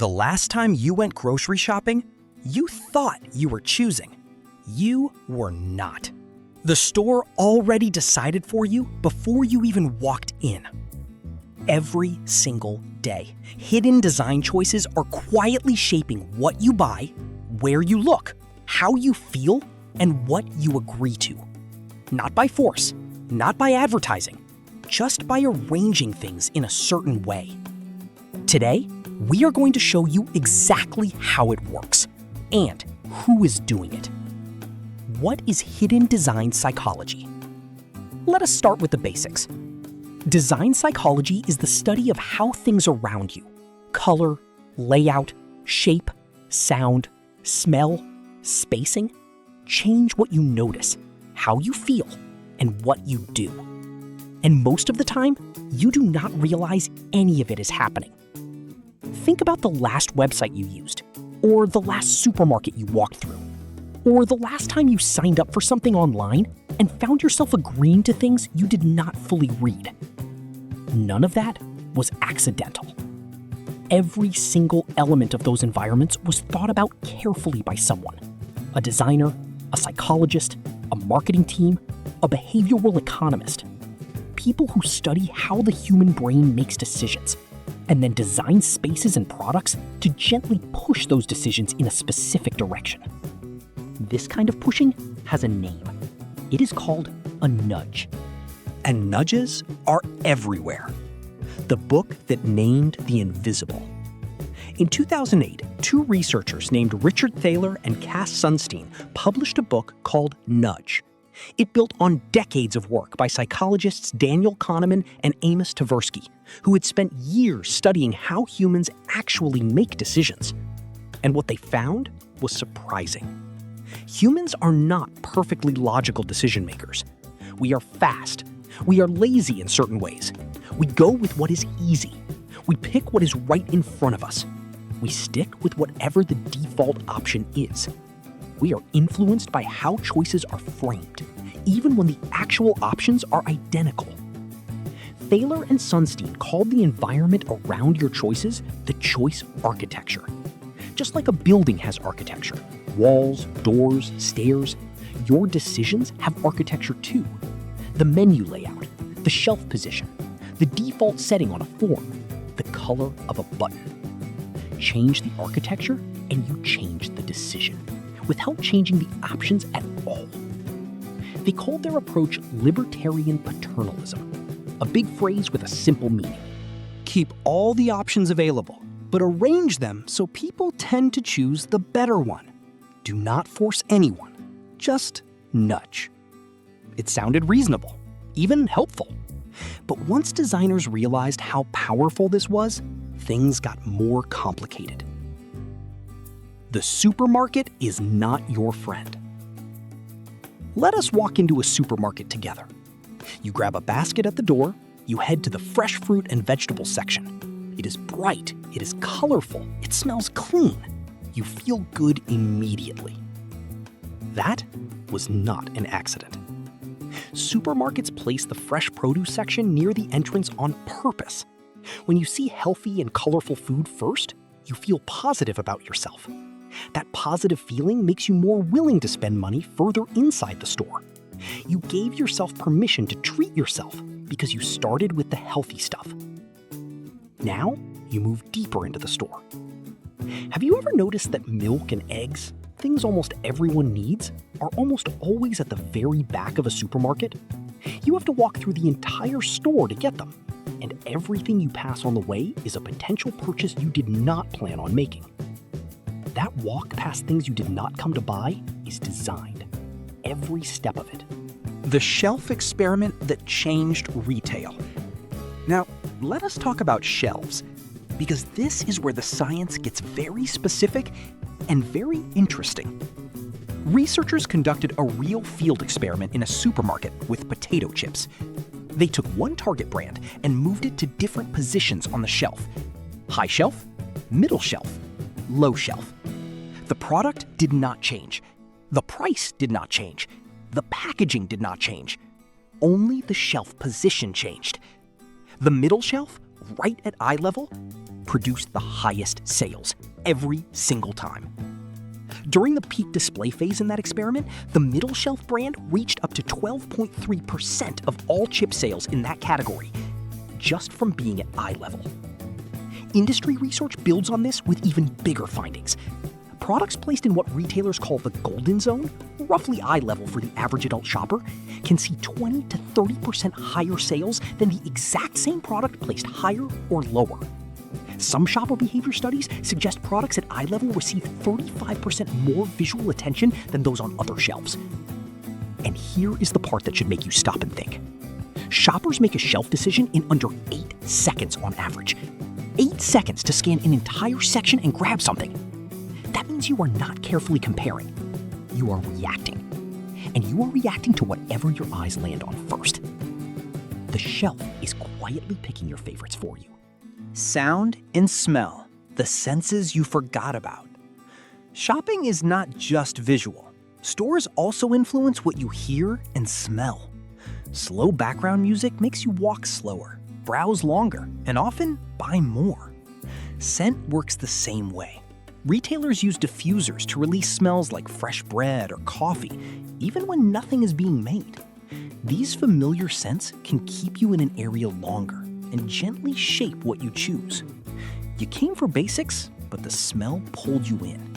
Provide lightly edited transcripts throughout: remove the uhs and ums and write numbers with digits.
The last time you went grocery shopping, you thought you were choosing. You were not. The store already decided for you before you even walked in. Every single day, hidden design choices are quietly shaping what you buy, where you look, how you feel, and what you agree to. Not by force, not by advertising, just by arranging things in a certain way. Today, we are going to show you exactly how it works and who is doing it. What is hidden design psychology? Let us start with the basics. Design psychology is the study of how things around you, color, layout, shape, sound, smell, spacing, change what you notice, how you feel, and what you do. And most of the time, you do not realize any of it is happening. Think about the last website you used, or the last supermarket you walked through, or the last time you signed up for something online and found yourself agreeing to things you did not fully read. None of that was accidental. Every single element of those environments was thought about carefully by someone: a designer, a psychologist, a marketing team, a behavioral economist. People who study how the human brain makes decisions and then design spaces and products to gently push those decisions in a specific direction. This kind of pushing has a name. It is called a nudge. And nudges are everywhere. The book that named the invisible. In 2008, two researchers named Richard Thaler and Cass Sunstein published a book called Nudge. It built on decades of work by psychologists Daniel Kahneman and Amos Tversky, who had spent years studying how humans actually make decisions. And what they found was surprising. Humans are not perfectly logical decision makers. We are fast. We are lazy in certain ways. We go with what is easy. We pick what is right in front of us. We stick with whatever the default option is. We are influenced by how choices are framed, even when the actual options are identical. Thaler and Sunstein called the environment around your choices the choice architecture. Just like a building has architecture, walls, doors, stairs, your decisions have architecture too. The menu layout, the shelf position, the default setting on a form, the color of a button. Change the architecture and you change the decision, without changing the options at all. They called their approach Libertarian Paternalism, a big phrase with a simple meaning. Keep all the options available, but arrange them so people tend to choose the better one. Do not force anyone, just nudge. It sounded reasonable, even helpful. But once designers realized how powerful this was, things got more complicated. The supermarket is not your friend. Let us walk into a supermarket together. You grab a basket at the door, you head to the fresh fruit and vegetable section. It is bright, it is colorful, it smells clean. You feel good immediately. That was not an accident. Supermarkets place the fresh produce section near the entrance on purpose. When you see healthy and colorful food first, you feel positive about yourself. That positive feeling makes you more willing to spend money further inside the store. You gave yourself permission to treat yourself because you started with the healthy stuff. Now, you move deeper into the store. Have you ever noticed that milk and eggs, things almost everyone needs, are almost always at the very back of a supermarket? You have to walk through the entire store to get them, and everything you pass on the way is a potential purchase you did not plan on making. That walk past things you did not come to buy is designed, every step of it. The shelf experiment that changed retail. Now, let us talk about shelves, because this is where the science gets very specific and very interesting. Researchers conducted a real field experiment in a supermarket with potato chips. They took one Target brand and moved it to different positions on the shelf: high shelf, middle shelf, low shelf. The product did not change. The price did not change. The packaging did not change. Only the shelf position changed. The middle shelf right at eye level, produced the highest sales every single time. During the peak display phase in that experiment, the middle shelf brand reached up to 12.3% of all chip sales in that category, just from being at eye level. Industry research builds on this with even bigger findings. Products placed in what retailers call the golden zone, roughly eye level for the average adult shopper, can see 20 to 30% higher sales than the exact same product placed higher or lower. Some shopper behavior studies suggest products at eye level receive 35% more visual attention than those on other shelves. And here is the part that should make you stop and think. Shoppers make a shelf decision in under 8 seconds on average. 8 seconds to scan an entire section and grab something. That means you are not carefully comparing. You are reacting. And you are reacting to whatever your eyes land on first. The shelf is quietly picking your favorites for you. Sound and smell, the senses you forgot about. Shopping is not just visual. Stores also influence what you hear and smell. Slow background music makes you walk slower, browse longer, and often buy more. Scent works the same way. Retailers use diffusers to release smells like fresh bread or coffee, even when nothing is being made. These familiar scents can keep you in an area longer and gently shape what you choose. You came for basics, but the smell pulled you in.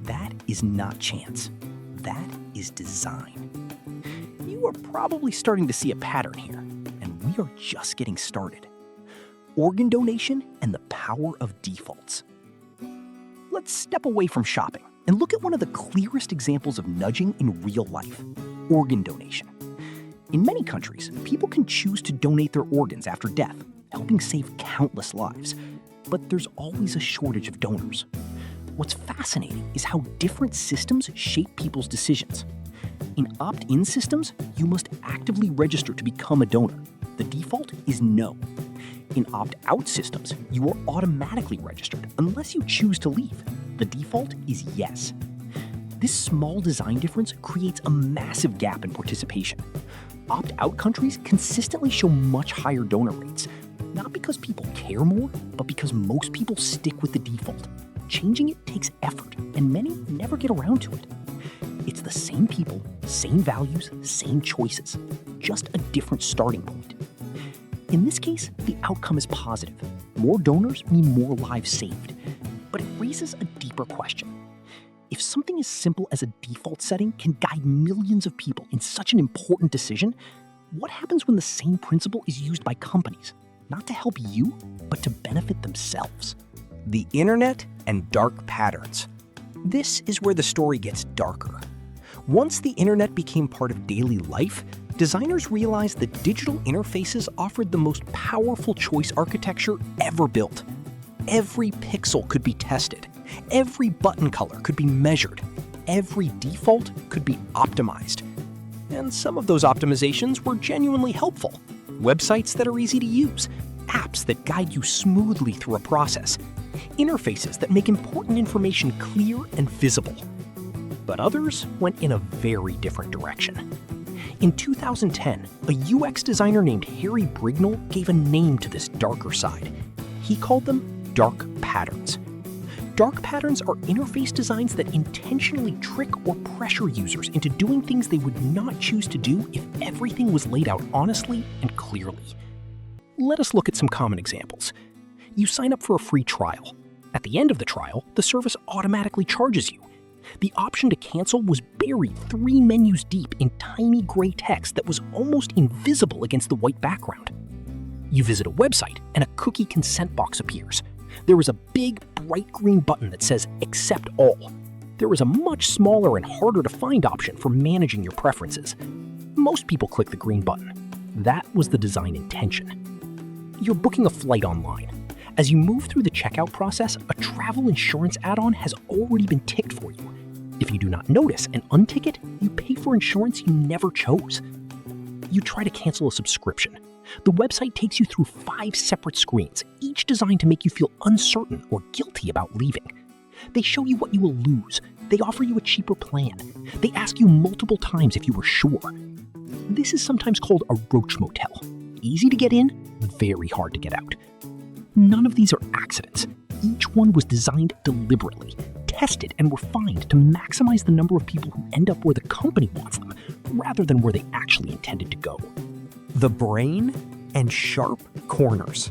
That is not chance. That is design. You are probably starting to see a pattern here, and we are just getting started. Organ donation and the power of defaults. Let's step away from shopping and look at one of the clearest examples of nudging in real life: organ donation. In many countries, people can choose to donate their organs after death, helping save countless lives. But there's always a shortage of donors. What's fascinating is how different systems shape people's decisions. In opt-in systems, you must actively register to become a donor. The default is no. In opt-out systems, you are automatically registered unless you choose to leave. The default is yes. This small design difference creates a massive gap in participation. Opt-out countries consistently show much higher donor rates, not because people care more, but because most people stick with the default. Changing it takes effort, and many never get around to it. It's the same people, same values, same choices, just a different starting point. In this case, the outcome is positive. More donors mean more lives saved. But it raises a deeper question. If something as simple as a default setting can guide millions of people in such an important decision, what happens when the same principle is used by companies, not to help you, but to benefit themselves? The internet and dark patterns. This is where the story gets darker. Once the internet became part of daily life, designers realized that digital interfaces offered the most powerful choice architecture ever built. Every pixel could be tested. Every button color could be measured. Every default could be optimized. And some of those optimizations were genuinely helpful. Websites that are easy to use, apps that guide you smoothly through a process, interfaces that make important information clear and visible. But others went in a very different direction. In 2010, a UX designer named Harry Brignull gave a name to this darker side. He called them dark patterns. Dark patterns are interface designs that intentionally trick or pressure users into doing things they would not choose to do if everything was laid out honestly and clearly. Let us look at some common examples. You sign up for a free trial. At the end of the trial, the service automatically charges you. The option to cancel was buried 3 menus deep in tiny gray text that was almost invisible against the white background. You visit a website and a cookie consent box appears. There is a big, bright green button that says Accept All. There is a much smaller and harder to find option for managing your preferences. Most people click the green button. That was the design intention. You're booking a flight online. As you move through the checkout process, a travel insurance add-on has already been ticked for you. If you do not notice and untick it, you pay for insurance you never chose. You try to cancel a subscription. The website takes you through 5 separate screens, each designed to make you feel uncertain or guilty about leaving. They show you what you will lose. They offer you a cheaper plan. They ask you multiple times if you were sure. This is sometimes called a roach motel. Easy to get in, very hard to get out. None of these are accidents. Each one was designed deliberately, tested and refined to maximize the number of people who end up where the company wants them, rather than where they actually intended to go. The brain and sharp corners.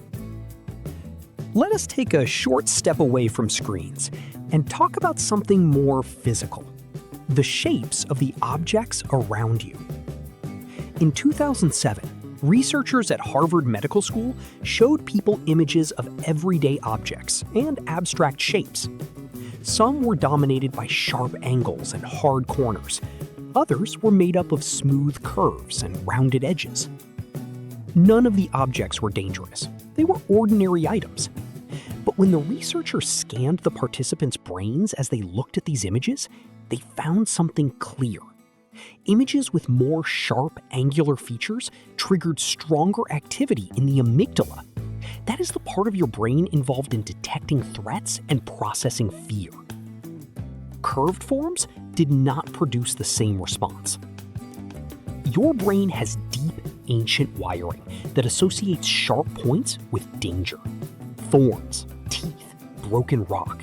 Let us take a short step away from screens and talk about something more physical: the shapes of the objects around you. In 2007, researchers at Harvard Medical School showed people images of everyday objects and abstract shapes. Some were dominated by sharp angles and hard corners. Others were made up of smooth curves and rounded edges. None of the objects were dangerous. They were ordinary items. But when the researchers scanned the participants' brains as they looked at these images, they found something clear. Images with more sharp, angular features triggered stronger activity in the amygdala. That is the part of your brain involved in detecting threats and processing fear. Curved forms did not produce the same response. Your brain has deep, ancient wiring that associates sharp points with danger. Thorns, teeth, broken rock.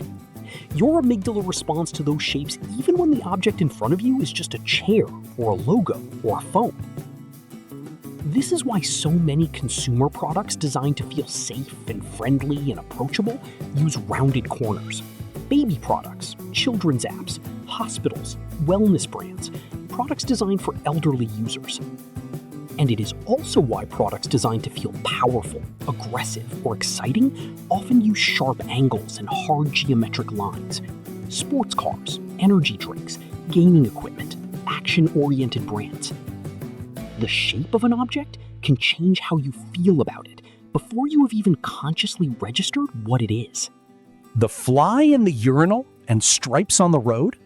Your amygdala responds to those shapes even when the object in front of you is just a chair or a logo or a phone. This is why so many consumer products designed to feel safe and friendly and approachable use rounded corners. Baby products, children's apps, hospitals, wellness brands, products designed for elderly users. And it is also why products designed to feel powerful, aggressive, or exciting often use sharp angles and hard geometric lines. Sports cars, energy drinks, gaming equipment, action-oriented brands. The shape of an object can change how you feel about it before you have even consciously registered what it is. The fly in the urinal and stripes on the road?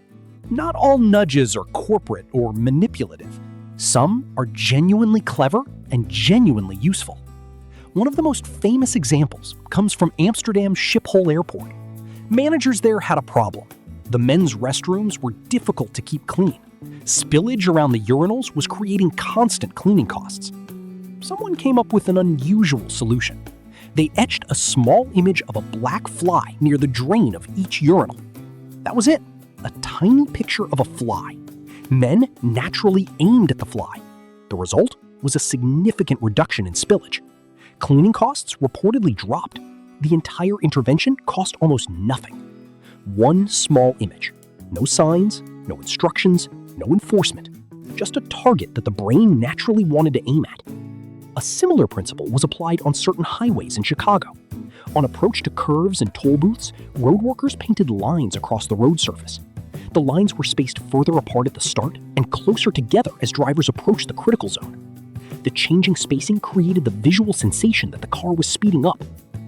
Not all nudges are corporate or manipulative. Some are genuinely clever and genuinely useful. One of the most famous examples comes from Amsterdam Schiphol Airport. Managers there had a problem. The men's restrooms were difficult to keep clean. Spillage around the urinals was creating constant cleaning costs. Someone came up with an unusual solution. They etched a small image of a black fly near the drain of each urinal. That was it, a tiny picture of a fly. Men naturally aimed at the fly. The result was a significant reduction in spillage. Cleaning costs reportedly dropped. The entire intervention cost almost nothing. One small image. No signs, no instructions, no enforcement. Just a target that the brain naturally wanted to aim at. A similar principle was applied on certain highways in Chicago. On approach to curves and toll booths, road workers painted lines across the road surface. The lines were spaced further apart at the start and closer together as drivers approached the critical zone. The changing spacing created the visual sensation that the car was speeding up.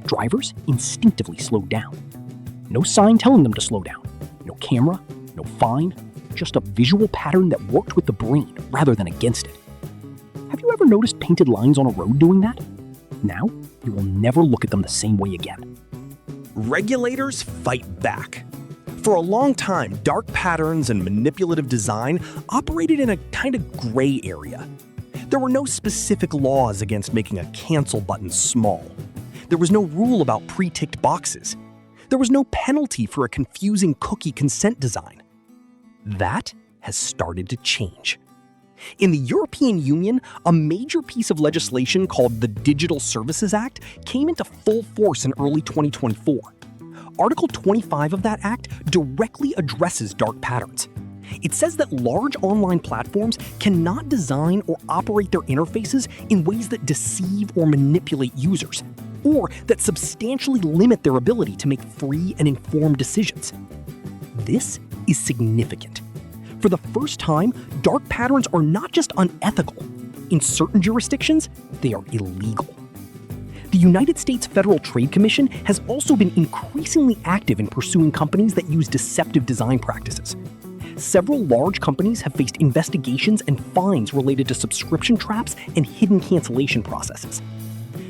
Drivers instinctively slowed down. No sign telling them to slow down. No camera, no fine, just a visual pattern that worked with the brain rather than against it. Have you ever noticed painted lines on a road doing that? Now, you will never look at them the same way again. Regulators fight back. For a long time, dark patterns and manipulative design operated in a kind of gray area. There were no specific laws against making a cancel button small. There was no rule about pre-ticked boxes. There was no penalty for a confusing cookie consent design. That has started to change. In the European Union, a major piece of legislation called the Digital Services Act came into full force in early 2024. Article 25 of that act directly addresses dark patterns. It says that large online platforms cannot design or operate their interfaces in ways that deceive or manipulate users, or that substantially limit their ability to make free and informed decisions. This is significant. For the first time, dark patterns are not just unethical. In certain jurisdictions, they are illegal. The United States Federal Trade Commission has also been increasingly active in pursuing companies that use deceptive design practices. Several large companies have faced investigations and fines related to subscription traps and hidden cancellation processes.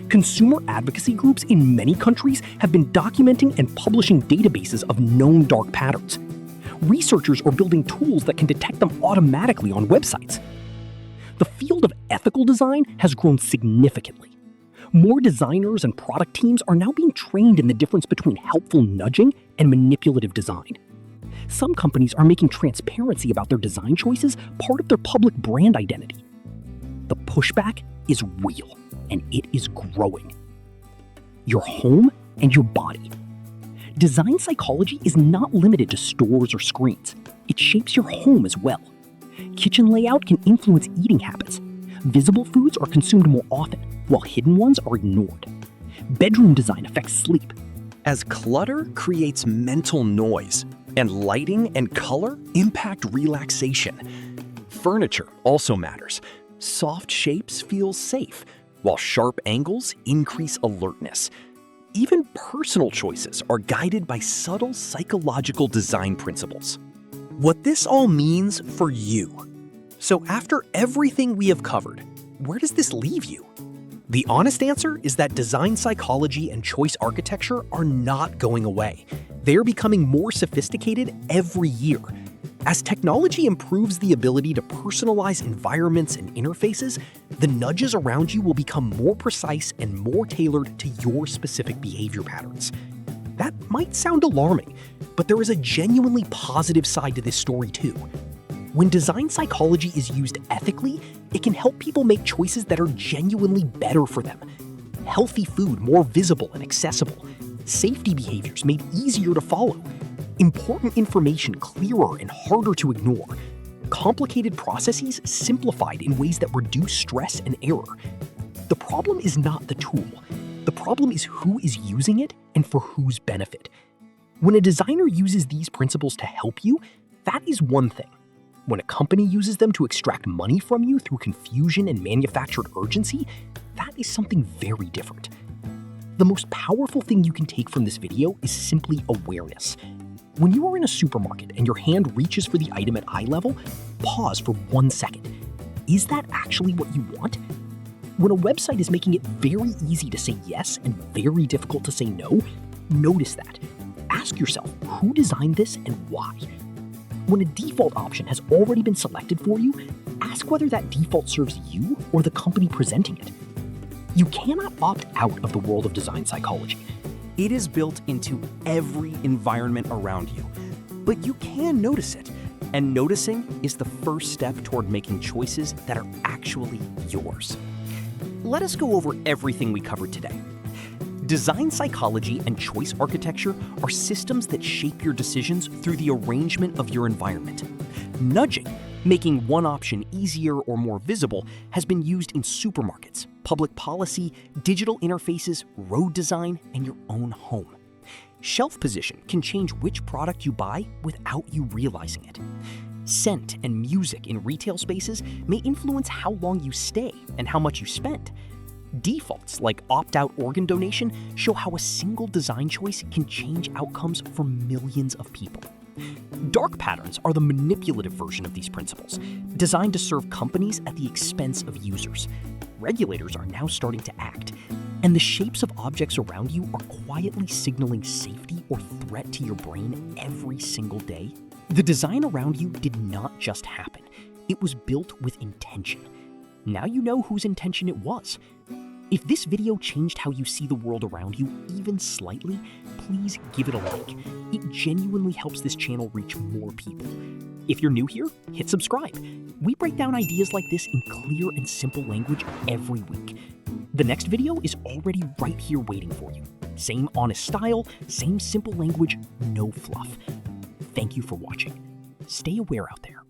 Consumer advocacy groups in many countries have been documenting and publishing databases of known dark patterns. Researchers are building tools that can detect them automatically on websites. The field of ethical design has grown significantly. More designers and product teams are now being trained in the difference between helpful nudging and manipulative design. Some companies are making transparency about their design choices part of their public brand identity. The pushback is real, and it is growing. Your home and your body. Design psychology is not limited to stores or screens. It shapes your home as well. Kitchen layout can influence eating habits. Visible foods are consumed more often, while hidden ones are ignored. Bedroom design affects sleep. As clutter creates mental noise, and lighting and color impact relaxation. Furniture also matters. Soft shapes feel safe, while sharp angles increase alertness. Even personal choices are guided by subtle psychological design principles. What this all means for you. So after everything we have covered, where does this leave you? The honest answer is that design psychology and choice architecture are not going away. They're becoming more sophisticated every year. As technology improves the ability to personalize environments and interfaces, the nudges around you will become more precise and more tailored to your specific behavior patterns. That might sound alarming, but there is a genuinely positive side to this story too. When design psychology is used ethically, it can help people make choices that are genuinely better for them. Healthy food more visible and accessible. Safety behaviors made easier to follow. Important information clearer and harder to ignore. Complicated processes simplified in ways that reduce stress and error. The problem is not the tool. The problem is who is using it and for whose benefit. When a designer uses these principles to help you, that is one thing. When a company uses them to extract money from you through confusion and manufactured urgency, that is something very different. The most powerful thing you can take from this video is simply awareness. When you are in a supermarket and your hand reaches for the item at eye level, pause for 1 second. Is that actually what you want? When a website is making it very easy to say yes and very difficult to say no, notice that. Ask yourself, who designed this and why? When a default option has already been selected for you, ask whether that default serves you or the company presenting it. You cannot opt out of the world of design psychology. It is built into every environment around you, but you can notice it, and noticing is the first step toward making choices that are actually yours. Let us go over everything we covered today. Design psychology and choice architecture are systems that shape your decisions through the arrangement of your environment. Nudging, making one option easier or more visible, has been used in supermarkets, public policy, digital interfaces, road design, and your own home. Shelf position can change which product you buy without you realizing it. Scent and music in retail spaces may influence how long you stay and how much you spend. Defaults like opt-out organ donation show how a single design choice can change outcomes for millions of people. Dark patterns are the manipulative version of these principles, designed to serve companies at the expense of users. Regulators are now starting to act, and the shapes of objects around you are quietly signaling safety or threat to your brain every single day. The design around you did not just happen. It was built with intention. Now you know whose intention it was. If this video changed how you see the world around you even slightly, please give it a like. It genuinely helps this channel reach more people. If you're new here, hit subscribe. We break down ideas like this in clear and simple language every week. The next video is already right here waiting for you. Same honest style, same simple language, no fluff. Thank you for watching. Stay aware out there.